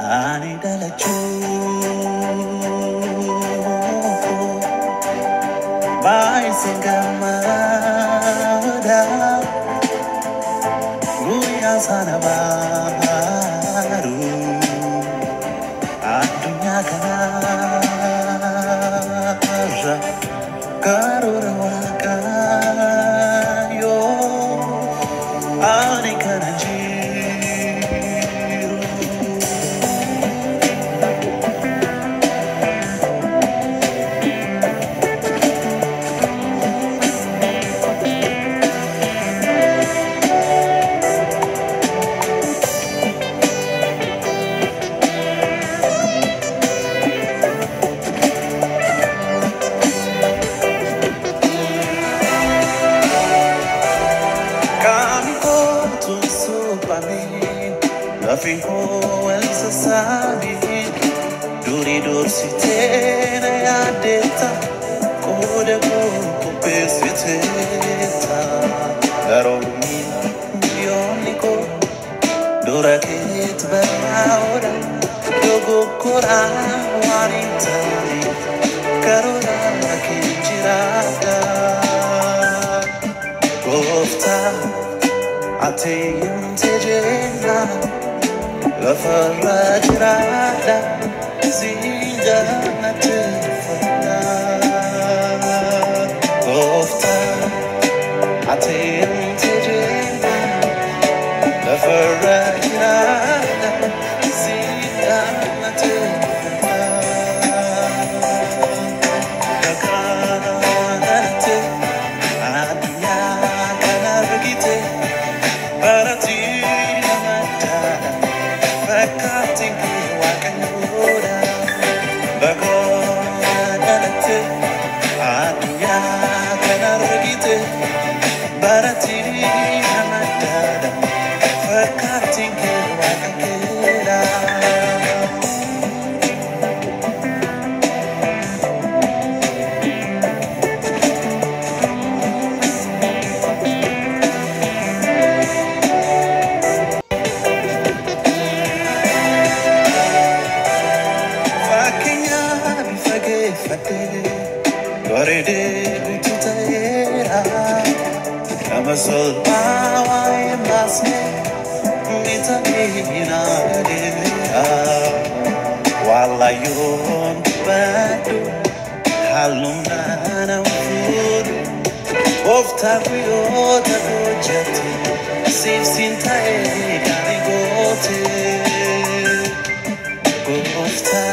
ani dalachuu bai singamada guyyaa sana baru adunya kanarra karura waaqayyo ani kana jiru Fijo el sasabi duri dorsitena ya deta kode ko pesiteta daromi yoniko durakit baraora dogo kora wanitani karora kinjirada kofta ateyim tejena La farrajrada zingana tefada Ofta atem tejena La farrajrada zingana tefada Kakanate adnya kanargite Barati Cutting walking wood, Bagonate, Adia, Canargite, Barati, Hamadada, cutting walking Amasol bawa emasne mitamina dea wala yon badu haluna na furu ofta kuyota kojati sif sinta e garigote ofta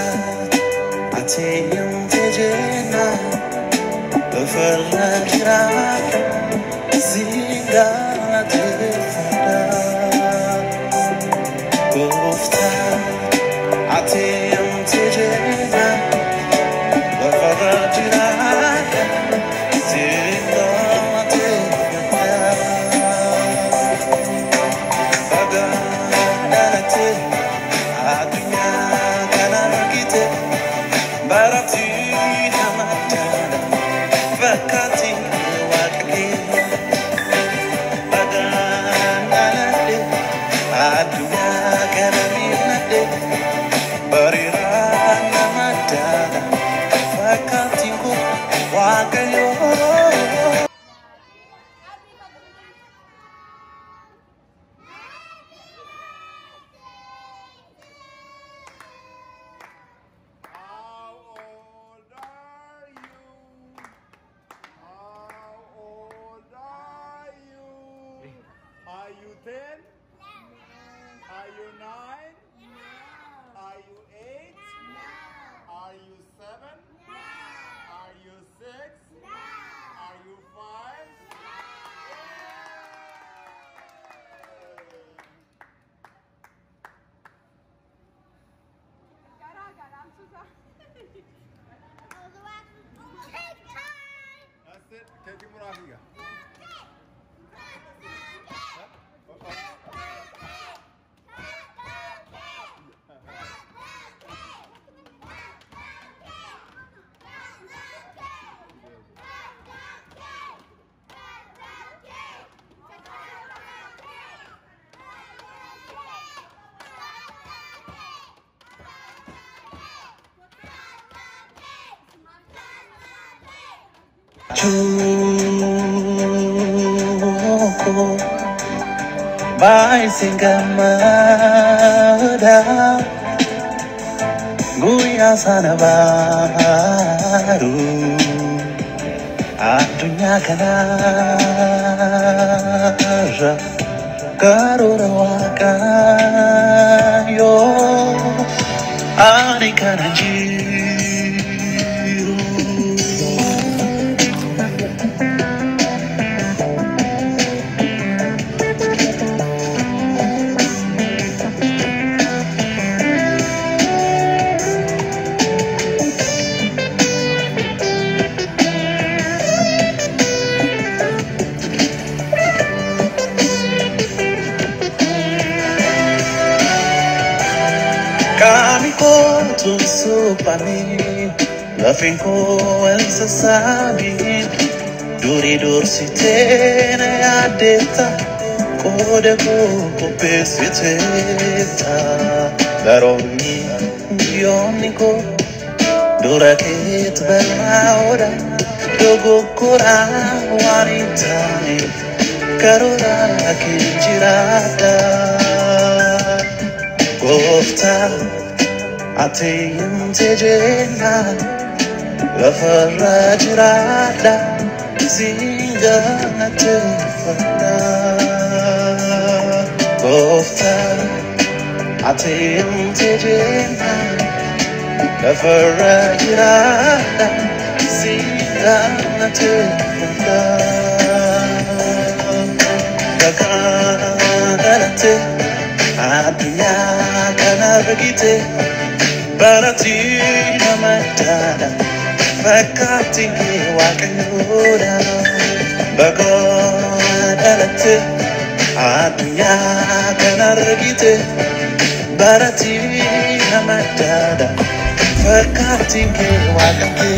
ateyum tejena farrajra zingana tefada Kofta ateyum tejena farrajra zingana tefada BAGA dalate adunya kanargite barati namatana vakati wakli baganalade adunya kanaminade barirana madana vakati wakayo Are you 10? No. Are you 9? No. Are you 8? No. Are you 7? No. Are you 6? No. Are you 5? No. That's it. Take it off here. Chuko Bai singamada Guyyaa sana baru Adunya kanarra Karura wakayo Ani kana jiru Kami ko tunsupani Lafingko ang sasabihin Duri-dur si tena yadeta Kode ko kupesiteta Daroni yoni ko Durakit belmaoda Dogo kura wanitani Karura kinjirada Gofta Atayim tejena Lafarra jirada Singa natefana Gofta Atayim tejena Lafarra jirada Singa natefana Gaganate Adunya kana begite Barati namadada Fakati wakanuda Bagodalate Adunya kana begite Barati namadada Fakati wakati